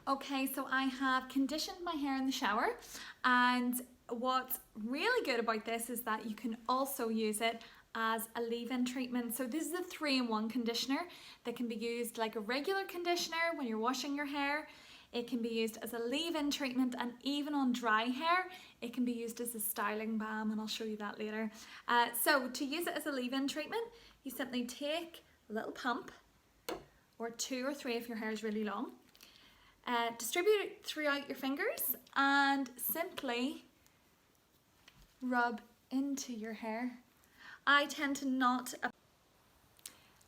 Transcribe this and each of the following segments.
Okay, so I have conditioned my hair in the shower, and what's really good about this is that you can also use it as a leave-in treatment. So this is a 3-in-1 conditioner that can be used like a regular conditioner when you're washing your hair. It can be used as a leave-in treatment, and even on dry hair it can be used as a styling balm, and I'll show you that later. So to use it as a leave-in treatment, you simply take a little pump, or 2 or 3 if your hair is really long, distribute it throughout your fingers and simply rub into your hair. I tend to not,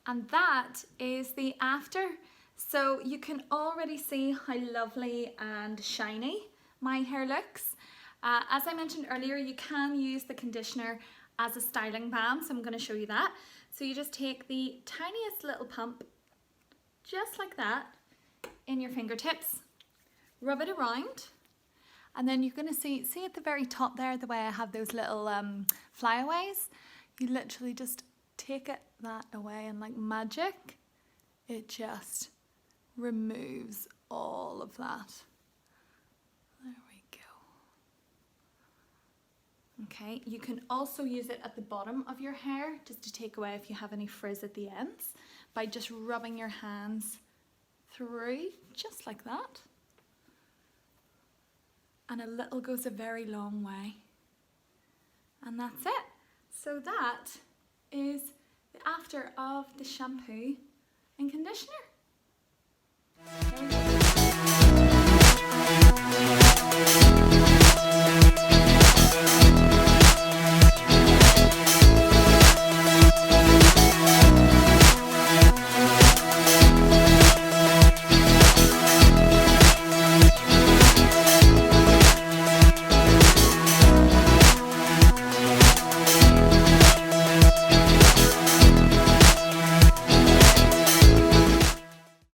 and that is the after. So you can already see how lovely and shiny my hair looks. As I mentioned earlier, you can use the conditioner as a styling balm, so I'm going to show you that. So you just take the tiniest little pump, just like that, in your fingertips, rub it around, and then you're going to see at the very top there, the way I have those little flyaways, you literally just take that away, and like magic, it just removes all of that. There we go. Okay, you can also use it at the bottom of your hair just to take away if you have any frizz at the ends, by just rubbing your hands through, just like that. And a little goes a very long way. And that's it. So that is the after of the shampoo and conditioner.